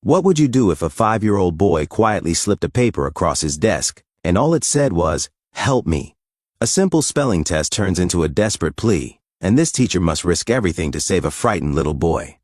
What would you do if a 5-year-old boy quietly slipped a paper across his desk, and all it said was, "Help me"? A simple spelling test turns into a desperate plea, and this teacher must risk everything to save a frightened little boy.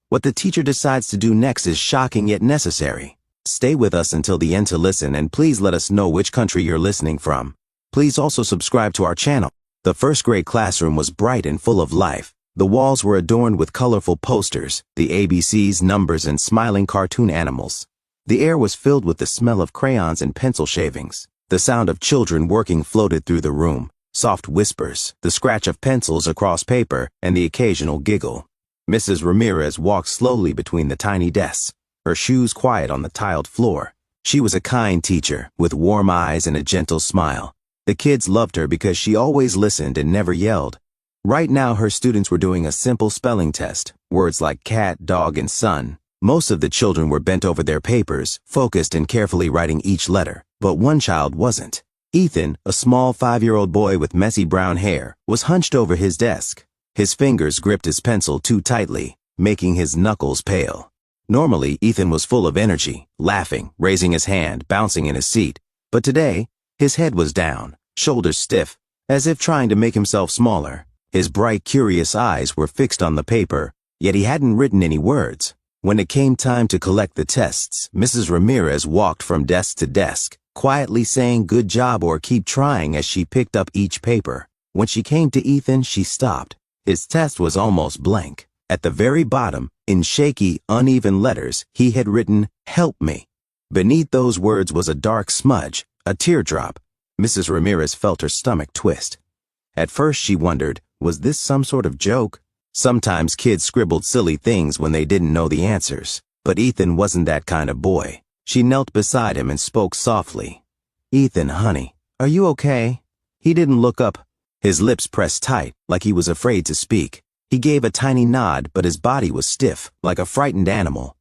What the teacher decides to do next is shocking yet necessary. Stay with us until the end to listen, and please let us know which country you're listening from. Please also subscribe to our channel. The first grade classroom was bright and full of life. The walls were adorned with colorful posters, the ABCs, numbers, and smiling cartoon animals. The air was filled with the smell of crayons and pencil shavings. The sound of children working floated through the room, soft whispers, the scratch of pencils across paper, and the occasional giggle. Mrs. Ramirez walked slowly between the tiny desks, her shoes quiet on the tiled floor. She was a kind teacher, with warm eyes and a gentle smile. The kids loved her because she always listened and never yelled. Right now, her students were doing a simple spelling test, words like cat, dog, and sun. Most of the children were bent over their papers, focused and carefully writing each letter, but one child wasn't. Ethan, a small 5-year-old boy with messy brown hair, was hunched over his desk. His fingers gripped his pencil too tightly, making his knuckles pale. Normally, Ethan was full of energy, laughing, raising his hand, bouncing in his seat. But today, his head was down, shoulders stiff, as if trying to make himself smaller. His bright, curious eyes were fixed on the paper, yet he hadn't written any words. When it came time to collect the tests, Mrs. Ramirez walked from desk to desk, quietly saying "good job" or "keep trying" as she picked up each paper. When she came to Ethan, she stopped. His test was almost blank. At the very bottom, in shaky, uneven letters, he had written, "Help me." Beneath those words was a dark smudge, a teardrop. Mrs. Ramirez felt her stomach twist. At first she wondered, was this some sort of joke? Sometimes kids scribbled silly things when they didn't know the answers. But Ethan wasn't that kind of boy. She knelt beside him and spoke softly. "Ethan, honey, are you okay?" He didn't look up. His lips pressed tight, like he was afraid to speak. He gave a tiny nod, but his body was stiff, like a frightened animal.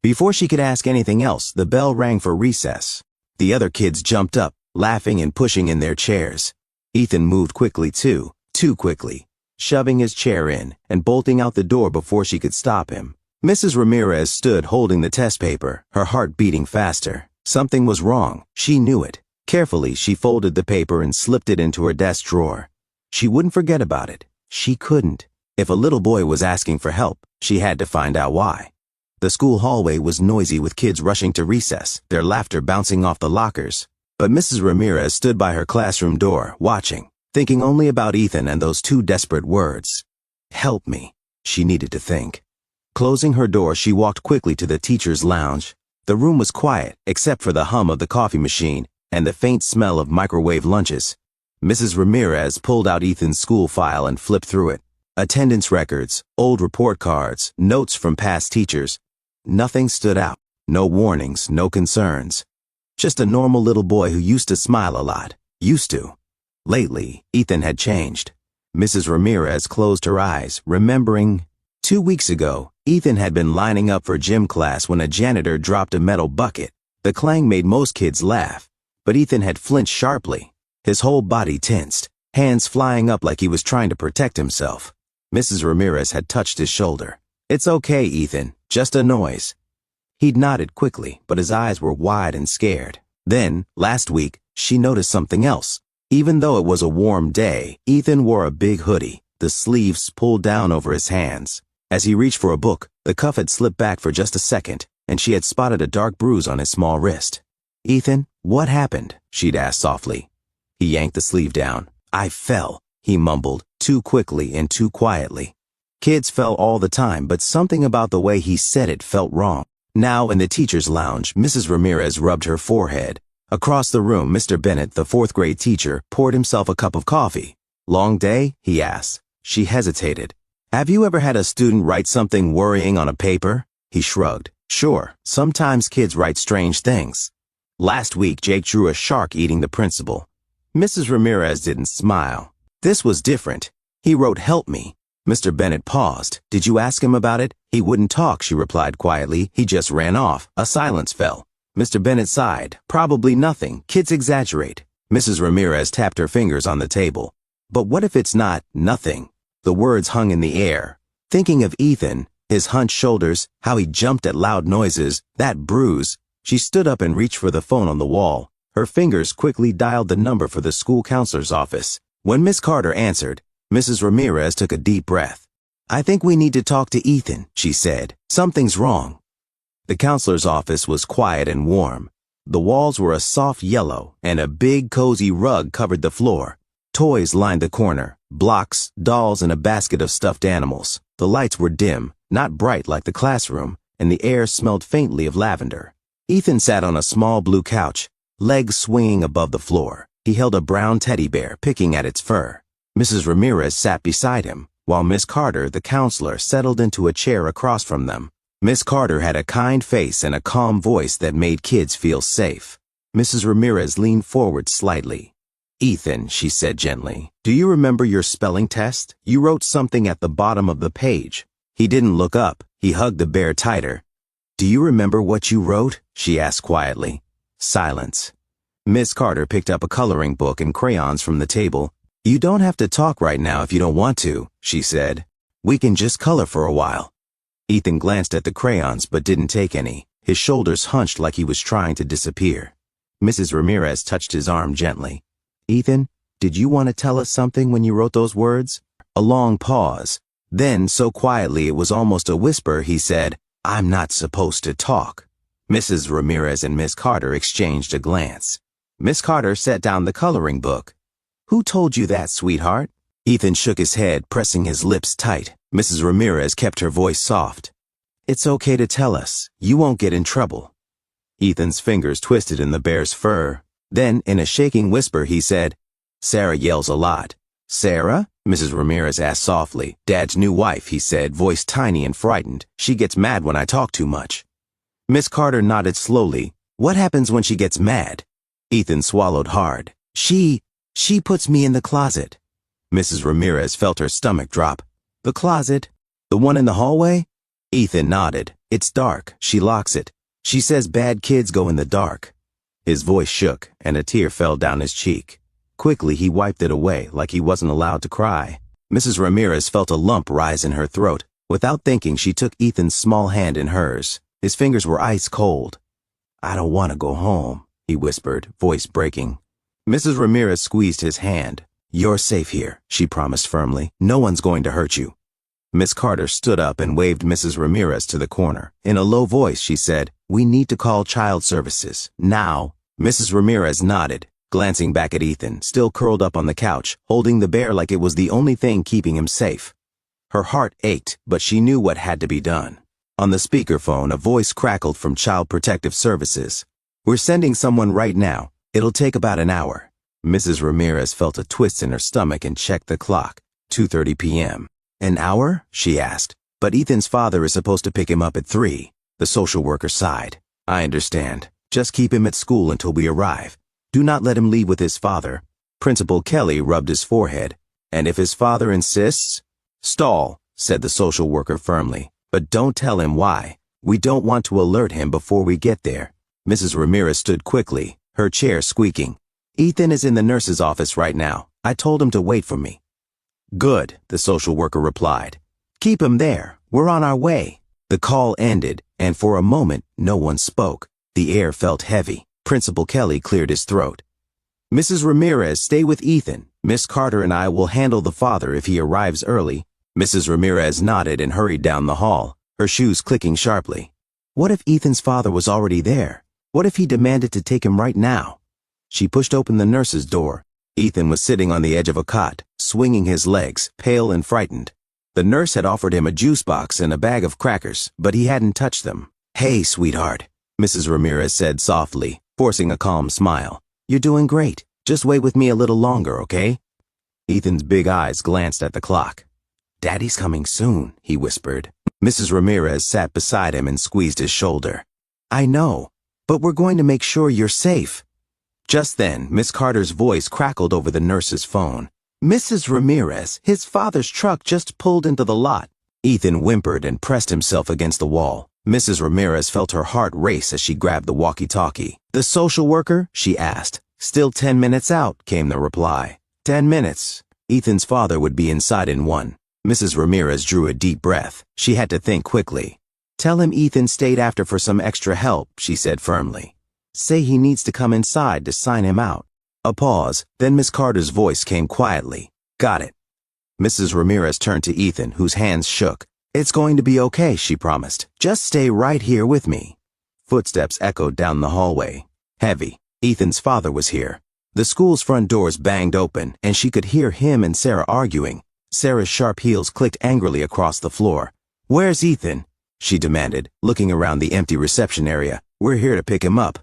Before she could ask anything else, the bell rang for recess. The other kids jumped up, laughing and pushing in their chairs. Ethan moved quickly too quickly, shoving his chair in and bolting out the door before she could stop him. Mrs. Ramirez stood holding the test paper, her heart beating faster. Something was wrong. She knew it. Carefully, she folded the paper and slipped it into her desk drawer. She wouldn't forget about it. She couldn't. If a little boy was asking for help, she had to find out why. The school hallway was noisy with kids rushing to recess, their laughter bouncing off the lockers. But Mrs. Ramirez stood by her classroom door, watching, thinking only about Ethan and those two desperate words. "Help me," she needed to think. Closing her door, she walked quickly to the teacher's lounge. The room was quiet, except for the hum of the coffee machine and the faint smell of microwave lunches. Mrs. Ramirez pulled out Ethan's school file and flipped through it. Attendance records, old report cards, notes from past teachers. Nothing stood out. No warnings, no concerns. Just a normal little boy who used to smile a lot. Used to. Lately, Ethan had changed. Mrs. Ramirez closed her eyes, remembering. 2 weeks ago, Ethan had been lining up for gym class when a janitor dropped a metal bucket. The clang made most kids laugh, but Ethan had flinched sharply. His whole body tensed, hands flying up like he was trying to protect himself. Mrs. Ramirez had touched his shoulder. "It's okay, Ethan, just a noise." He'd nodded quickly, but his eyes were wide and scared. Then, last week, she noticed something else. Even though it was a warm day, Ethan wore a big hoodie, the sleeves pulled down over his hands. As he reached for a book, the cuff had slipped back for just a second, and she had spotted a dark bruise on his small wrist. "Ethan, what happened?" she'd asked softly. He yanked the sleeve down. "I fell," he mumbled, too quickly and too quietly. Kids fell all the time, but something about the way he said it felt wrong. Now, in the teacher's lounge, Mrs. Ramirez rubbed her forehead. Across the room, Mr. Bennett, the 4th grade teacher, poured himself a cup of coffee. "Long day?" he asked. She hesitated. "Have you ever had a student write something worrying on a paper?" He shrugged. "Sure, sometimes kids write strange things. Last week, Jake drew a shark eating the principal." Mrs. Ramirez didn't smile. This was different. He wrote, "Help me." Mr. Bennett paused. "Did you ask him about it?" "He wouldn't talk," she replied quietly. "He just ran off." A silence fell. Mr. Bennett sighed. "Probably nothing. Kids exaggerate." Mrs. Ramirez tapped her fingers on the table. "But what if it's not nothing?" The words hung in the air. Thinking of Ethan, His hunched shoulders, how he jumped at loud noises, that bruise. She stood up and reached for the phone on the wall. Her fingers quickly dialed the number for the school counselor's office. When Miss Carter answered, Mrs. Ramirez took a deep breath. "I think we need to talk to Ethan," she said. "Something's wrong." The counselor's office was quiet and warm. The walls were a soft yellow, and a big, cozy rug covered the floor. Toys lined the corner, blocks, dolls, and a basket of stuffed animals. The lights were dim, not bright like the classroom, and the air smelled faintly of lavender. Ethan sat on a small blue couch, legs swinging above the floor. He held a brown teddy bear, picking at its fur. Mrs. Ramirez sat beside him, while Miss Carter, the counselor, settled into a chair across from them. Miss Carter had a kind face and a calm voice that made kids feel safe. Mrs. Ramirez leaned forward slightly. "Ethan," she said gently, "do you remember your spelling test? You wrote something at the bottom of the page." He didn't look up. He hugged the bear tighter. "Do you remember what you wrote?" she asked quietly. Silence. Miss Carter picked up a coloring book and crayons from the table. "You don't have to talk right now if you don't want to," she said. "We can just color for a while." Ethan glanced at the crayons but didn't take any. His shoulders hunched like he was trying to disappear. Mrs. Ramirez touched his arm gently. "Ethan, did you want to tell us something when you wrote those words?" A long pause. Then, so quietly it was almost a whisper, he said, "I'm not supposed to talk." Mrs. Ramirez and Miss Carter exchanged a glance. Miss Carter set down the coloring book. "Who told you that, sweetheart?" Ethan shook his head, pressing his lips tight. Mrs. Ramirez kept her voice soft. "It's okay to tell us. You won't get in trouble." Ethan's fingers twisted in the bear's fur. Then, in a shaking whisper, he said, "Sarah yells a lot." "Sarah?" Mrs. Ramirez asked softly. "Dad's new wife," he said, voice tiny and frightened. "She gets mad when I talk too much." Miss Carter nodded slowly. "What happens when she gets mad?" Ethan swallowed hard. She puts me in the closet." Mrs. Ramirez felt her stomach drop. "The closet? The one in the hallway?" Ethan nodded. "It's dark. She locks it. She says bad kids go in the dark." His voice shook, and a tear fell down his cheek. Quickly, he wiped it away, like he wasn't allowed to cry. Mrs. Ramirez felt a lump rise in her throat. Without thinking, she took Ethan's small hand in hers. His fingers were ice cold. "I don't want to go home," he whispered, voice breaking. Mrs. Ramirez squeezed his hand. "You're safe here," she promised firmly. "No one's going to hurt you." Miss Carter stood up and waved Mrs. Ramirez to the corner. In a low voice, she said, "We need to call child services. Now." Mrs. Ramirez nodded, glancing back at Ethan, still curled up on the couch, holding the bear like it was the only thing keeping him safe. Her heart ached, but she knew what had to be done. On the speakerphone, a voice crackled from Child Protective Services. "We're sending someone right now. It'll take about an hour." Mrs. Ramirez felt a twist in her stomach and checked the clock. 2:30 p.m. "An hour?" she asked. "But Ethan's father is supposed to pick him up at 3. The social worker sighed. "I understand. Just keep him at school until we arrive. Do not let him leave with his father." Principal Kelly rubbed his forehead. "And if his father insists?" "Stall," said the social worker firmly. "But don't tell him why. We don't want to alert him before we get there." Mrs. Ramirez stood quickly, her chair squeaking. "Ethan is in the nurse's office right now. I told him to wait for me." "Good," the social worker replied. "Keep him there. We're on our way." The call ended, and for a moment, no one spoke. The air felt heavy. Principal Kelly cleared his throat. "Mrs. Ramirez, stay with Ethan. Miss Carter and I will handle the father if he arrives early." Mrs. Ramirez nodded and hurried down the hall, her shoes clicking sharply. What if Ethan's father was already there? What if he demanded to take him right now? She pushed open the nurse's door. Ethan was sitting on the edge of a cot, swinging his legs, pale and frightened. The nurse had offered him a juice box and a bag of crackers, but he hadn't touched them. "Hey, sweetheart," Mrs. Ramirez said softly, forcing a calm smile. "You're doing great. Just wait with me a little longer, okay?" Ethan's big eyes glanced at the clock. "Daddy's coming soon," he whispered. Mrs. Ramirez sat beside him and squeezed his shoulder. "I know, but we're going to make sure you're safe." Just then, Miss Carter's voice crackled over the nurse's phone. "Mrs. Ramirez, his father's truck just pulled into the lot." Ethan whimpered and pressed himself against the wall. Mrs. Ramirez felt her heart race as she grabbed the walkie-talkie. "The social worker?" she asked. "Still 10 minutes out," came the reply. 10 minutes. Ethan's father would be inside in 1. Mrs. Ramirez drew a deep breath. She had to think quickly. Tell him Ethan stayed after for some extra help, she said firmly. Say he needs to come inside to sign him out. A pause, then Miss Carter's voice came quietly. Got it. Mrs. Ramirez turned to Ethan, whose hands shook. It's going to be okay, she promised. Just stay right here with me. Footsteps echoed down the hallway. Heavy. Ethan's father was here. The school's front doors banged open, and she could hear him and Sarah arguing. Sarah's sharp heels clicked angrily across the floor. Where's Ethan? She demanded, looking around the empty reception area. We're here to pick him up.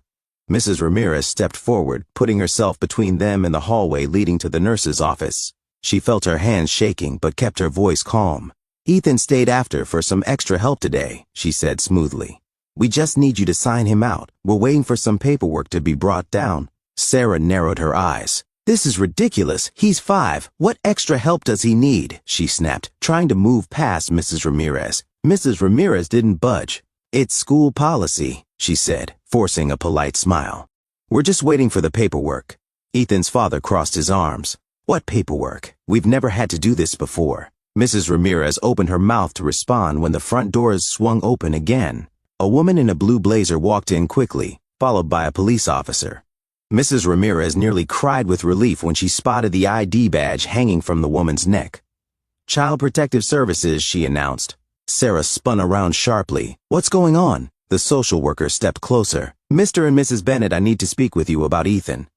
Mrs. Ramirez stepped forward, putting herself between them and the hallway leading to the nurse's office. She felt her hands shaking but kept her voice calm. Ethan stayed after for some extra help today, she said smoothly. We just need you to sign him out. We're waiting for some paperwork to be brought down. Sarah narrowed her eyes. This is ridiculous. He's 5. What extra help does he need? She snapped, trying to move past Mrs. Ramirez. Mrs. Ramirez didn't budge. It's school policy, she said, forcing a polite smile. We're just waiting for the paperwork. Ethan's father crossed his arms. What paperwork? We've never had to do this before. Mrs. Ramirez opened her mouth to respond when the front doors swung open again. A woman in a blue blazer walked in quickly, followed by a police officer. Mrs. Ramirez nearly cried with relief when she spotted the ID badge hanging from the woman's neck. Child Protective Services, she announced. Sarah spun around sharply. What's going on? The social worker stepped closer. Mr. and Mrs. Bennett, I need to speak with you about Ethan.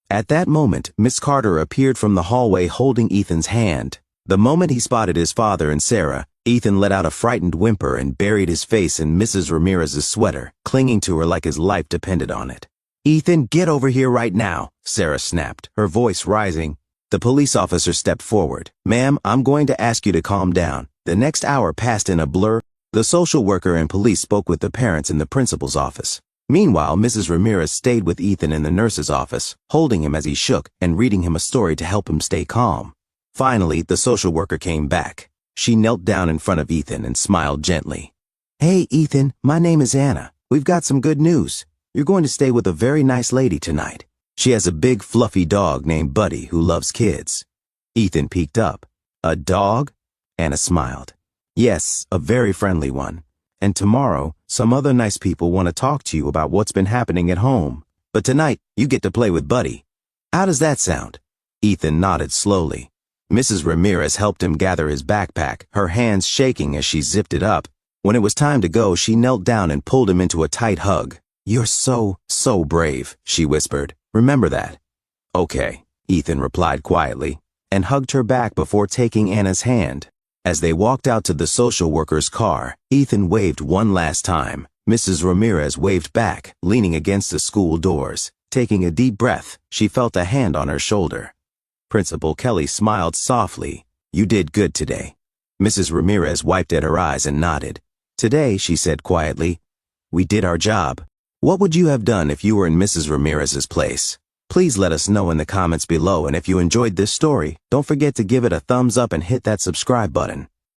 At that moment, Miss Carter appeared from the hallway holding Ethan's hand. The moment he spotted his father and Sarah, Ethan let out a frightened whimper and buried his face in Mrs. Ramirez's sweater, clinging to her like his life depended on it. Ethan, get over here right now, Sarah snapped, her voice rising. The police officer stepped forward. Ma'am, I'm going to ask you to calm down. The next hour passed in a blur. The social worker and police spoke with the parents in the principal's office. Meanwhile, Mrs. Ramirez stayed with Ethan in the nurse's office, holding him as he shook and reading him a story to help him stay calm. Finally, the social worker came back. She knelt down in front of Ethan and smiled gently. Hey, Ethan, my name is Anna. We've got some good news. You're going to stay with a very nice lady tonight. She has a big fluffy dog named Buddy who loves kids. Ethan peeked up. A dog? Anna smiled. Yes, a very friendly one. And tomorrow, some other nice people want to talk to you about what's been happening at home. But tonight, you get to play with Buddy. How does that sound? Ethan nodded slowly. Mrs. Ramirez helped him gather his backpack, her hands shaking as she zipped it up. When it was time to go, she knelt down and pulled him into a tight hug. You're so brave, she whispered. Remember that. Okay, Ethan replied quietly, and hugged her back before taking Anna's hand. As they walked out to the social worker's car, Ethan waved one last time. Mrs. Ramirez waved back, leaning against the school doors. Taking a deep breath, she felt a hand on her shoulder. Principal Kelly smiled softly. You did good today. Mrs. Ramirez wiped at her eyes and nodded. Today, she said quietly, we did our job. What would you have done if you were in Mrs. Ramirez's place? Please let us know in the comments below, and if you enjoyed this story, don't forget to give it a thumbs up and hit that subscribe button.